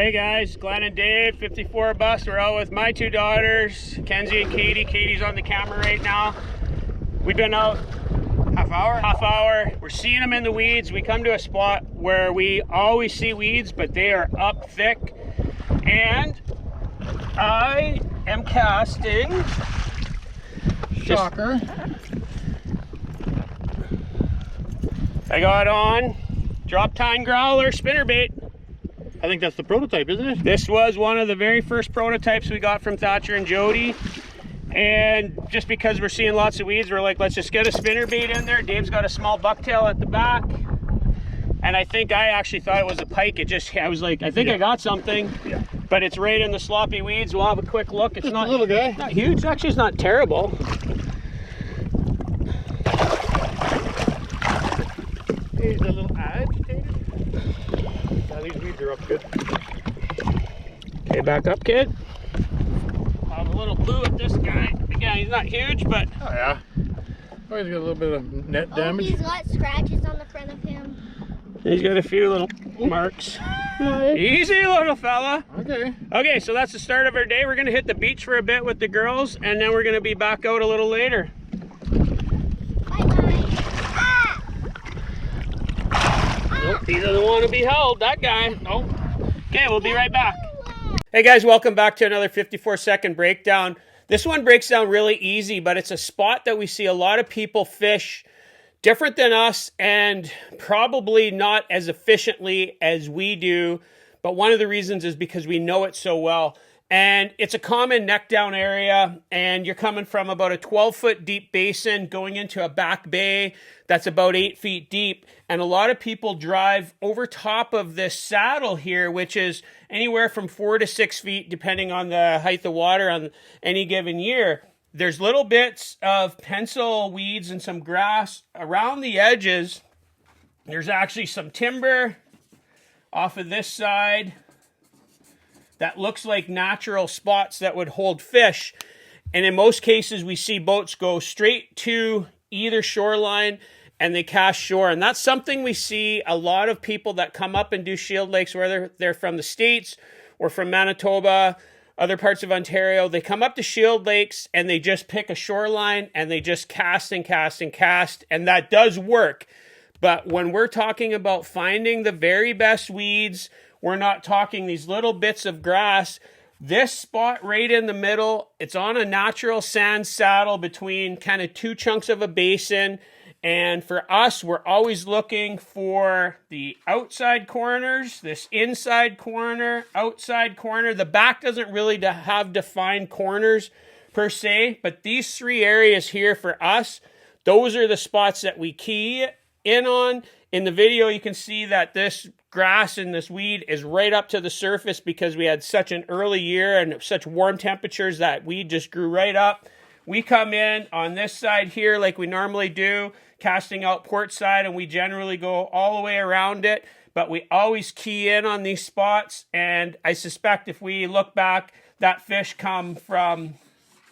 Hey guys, Glenn and Dave, 54 bus. We're out with my two daughters, Kenzie and Katie. Katie's on the camera right now. We've been out half hour. We're seeing them in the weeds. We come to a spot where we always see weeds, but they are up thick. And I am casting. Shocker. I got on drop tine growler spinnerbait. I think that's the prototype, isn't it? This was one of the very first prototypes we got from Thatcher and Jody. And just because we're seeing lots of weeds, we're like, let's just get a spinnerbait in there. Dave's got a small bucktail at the back. And I think I actually thought it was a pike. I was like, I think I got something. Yeah. But it's right in the sloppy weeds. We'll have a quick look. It's just not a little guy. Not huge. Actually, it's not terrible. He's a little agitated. These weeds are up good. Okay, back up, kid. I'll have a little blue at this guy. Again, he's not huge, but... Oh, yeah. Oh, he's got a little bit of net damage. He's got scratches on the front of him. He's got a few little marks. Easy, little fella. Okay. Okay, so that's the start of our day. We're going to hit the beach for a bit with the girls, and then we're going to be back out a little later. Bye-bye. Nope, he doesn't want to be held, that guy. Nope. Okay, we'll be right back. Hey guys, welcome back to another 54-second breakdown. This one breaks down really easy, but it's a spot that we see a lot of people fish different than us and probably not as efficiently as we do. But one of the reasons is because we know it so well. And it's a common neck down area, and you're coming from about a 12-foot deep basin going into a back bay that's about 8 feet deep. And a lot of people drive over top of this saddle here, which is anywhere from 4 to 6 feet, depending on the height of water on any given year. There's little bits of pencil weeds and some grass around the edges. There's actually some timber off of this side that looks like natural spots that would hold fish. And in most cases, we see boats go straight to either shoreline and they cast shore. And that's something we see a lot of people that come up and do shield lakes, whether they're from the States or from Manitoba, other parts of Ontario. They come up to shield lakes and they just pick a shoreline and they just cast and cast and cast. And that does work. But when we're talking about finding the very best weeds, we're not talking these little bits of grass. This spot right in the middle, it's on a natural sand saddle between kind of two chunks of a basin. And for us, we're always looking for the outside corners, this inside corner, outside corner. The back doesn't really have defined corners per se, but these three areas here for us, those are the spots that we key in on. In the video, you can see that this grass and this weed is right up to the surface because we had such an early year and such warm temperatures that weed just grew right up. We come in on this side here like we normally do, casting out port side, and we generally go all the way around it, but we always key in on these spots. And I suspect if we look back, that fish come from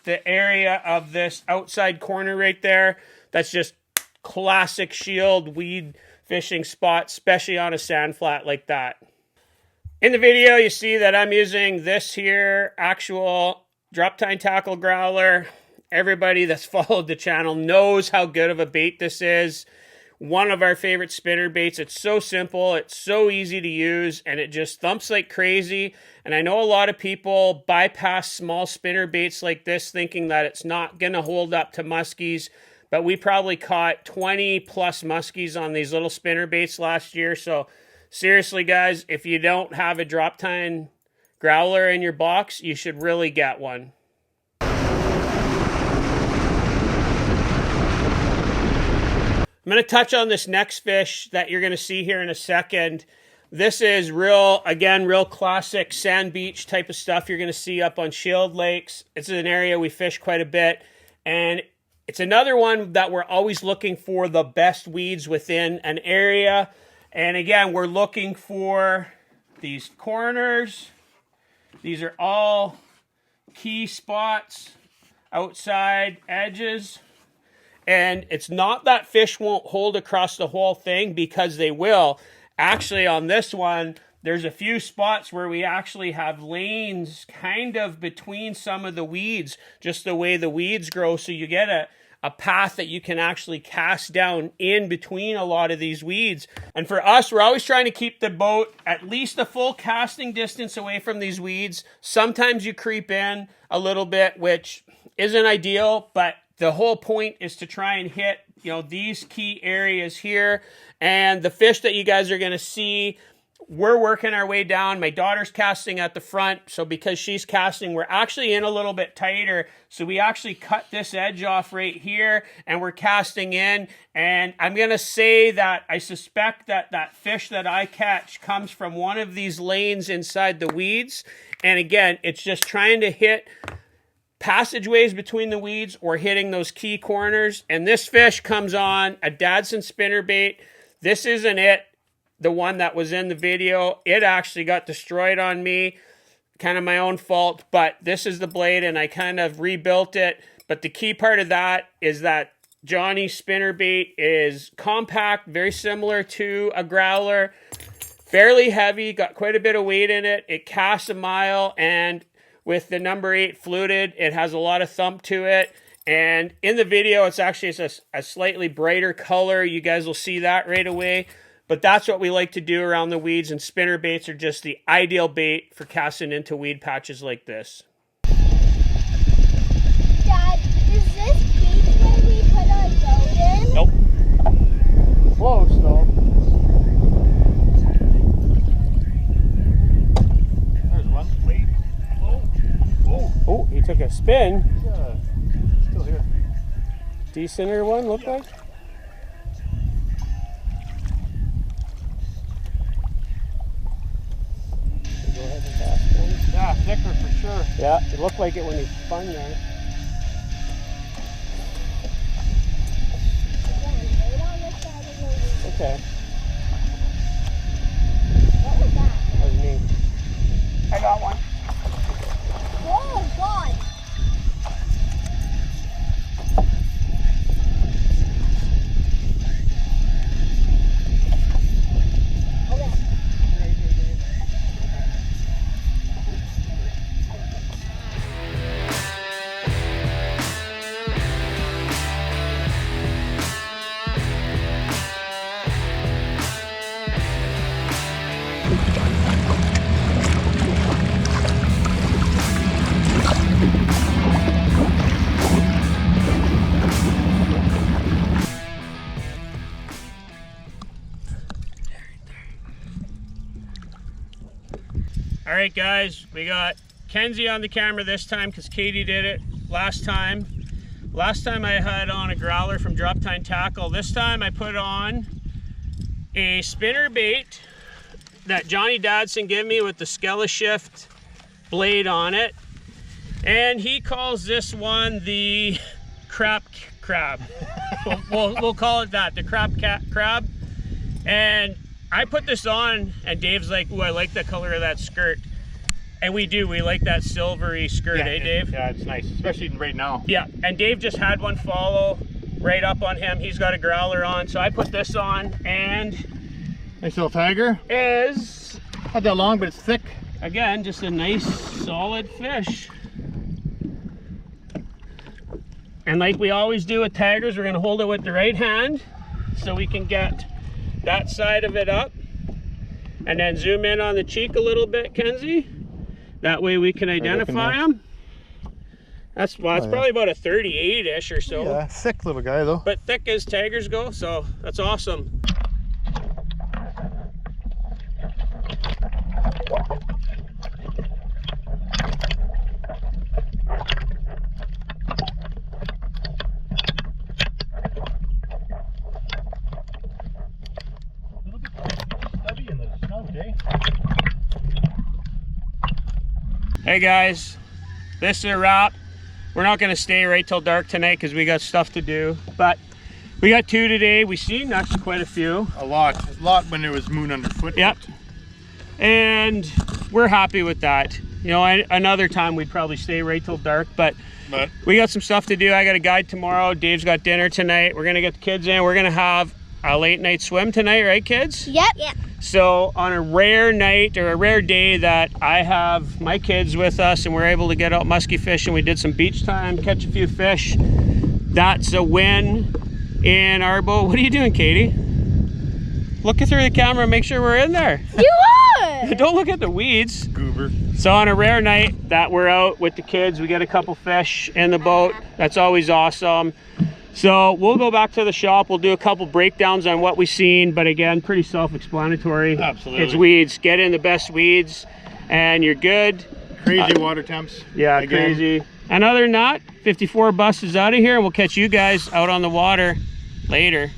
the area of this outside corner right there. That's just classic shield weed fishing spot, especially on a sand flat like that. In the video, you see that I'm using this here actual drop tine tackle growler. Everybody that's followed the channel knows how good of a bait this is. One of our favorite spinner baits. It's so simple, it's so easy to use, and it just thumps like crazy. And I know a lot of people bypass small spinner baits like this thinking that it's not going to hold up to muskies. But we probably caught 20 plus muskies on these little spinner baits last year. So seriously, guys, if you don't have a drop tine growler in your box, you should really get one. I'm going to touch on this next fish that you're going to see here in a second. This is real classic sand beach type of stuff you're going to see up on shield lakes. It's an area we fish quite a bit. And it's another one that we're always looking for the best weeds within an area. And again, we're looking for these corners. These are all key spots, outside edges. And it's not that fish won't hold across the whole thing, because they will. Actually, on this one, there's a few spots where we actually have lanes kind of between some of the weeds, just the way the weeds grow. So you get a path that you can actually cast down in between a lot of these weeds. And for us, we're always trying to keep the boat at least a full casting distance away from these weeds. Sometimes you creep in a little bit, which isn't ideal, but the whole point is to try and hit, you know, these key areas here. And the fish that you guys are going to see, we're working our way down. My daughter's casting at the front, so because she's casting, we're actually in a little bit tighter. So we actually cut this edge off right here, and we're casting in. And I'm going to say that I suspect that that fish that I catch comes from one of these lanes inside the weeds. And again, it's just trying to hit passageways between the weeds or hitting those key corners. And this fish comes on a Dadson spinnerbait. This isn't it. The one that was in the video, it actually got destroyed on me. Kind of my own fault, but this is the blade and I kind of rebuilt it. But the key part of that is that Johnny's spinnerbait is compact, very similar to a growler, fairly heavy, got quite a bit of weight in it. It casts a mile, and with the number 8 fluted, it has a lot of thump to it. And in the video, it's actually a slightly brighter color. You guys will see that right away. But that's what we like to do around the weeds, and spinner baits are just the ideal bait for casting into weed patches like this. Dad, is this beach where we put our boat in? Nope. Close though. There's one late. Oh, he took a spin. Yeah, still here. Decenter one, look like. Go ahead and cast one. Yeah, thicker for sure. Yeah, it looked like it when he spun there. Right on the side of the weed. Okay, What was that? that was me. I got one. Oh, God. Okay. All right, guys, we got Kenzie on the camera this time because Katie did it last time. Last time I had on a growler from Drop Time Tackle. This time I put on a spinner bait that Johnny Dadson gave me with the Skella Shift blade on it. And he calls this one the crab crab. we'll call it that, the crab. And I put this on and Dave's like, ooh, I like the color of that skirt. And we do, we like that silvery skirt, Yeah, eh, Dave? Yeah, it's nice, especially right now. Yeah, and Dave just had one follow right up on him. He's got a growler on, so I put this on, and Nice little tiger. is, Not that long, but it's thick. again, just a nice, solid fish. And like we always do with tigers, we're gonna hold it with the right hand so we can get that side of it up. And then zoom in on the cheek a little bit, Kenzie. That way we can identify them. That's, well, it's probably about a 38-ish or so. Yeah, thick little guy though. But thick as tigers go, so that's awesome. A little bit stubby in the snow, Jay. Hey guys, this is a wrap. We're not gonna stay right till dark tonight because we got stuff to do, but we got 2 today. We seen that's quite a few. A lot when there was moon underfoot. Yep. And we're happy with that. You know, another time we'd probably stay right till dark, but we got some stuff to do. I got a guide tomorrow. Dave's got dinner tonight. We're gonna get the kids in. We're gonna have a late night swim tonight, right, kids? Yep. Yep. So on a rare night or a rare day that I have my kids with us and we're able to get out musky fishing, we did some beach time, catch a few fish. That's a win in our boat. What are you doing, Katie? Look through the camera and make sure we're in there. You are! Don't look at the weeds. Goober. So on a rare night that we're out with the kids, we get a couple fish in the boat. That's always awesome. So we'll go back to the shop. We'll do a couple breakdowns on what we've seen, but again, pretty self-explanatory. Absolutely. It's weeds. Get in the best weeds and you're good. Crazy water temps. Yeah, again. crazy. And other than that, 54 Bus is out of here, and we'll catch you guys out on the water later.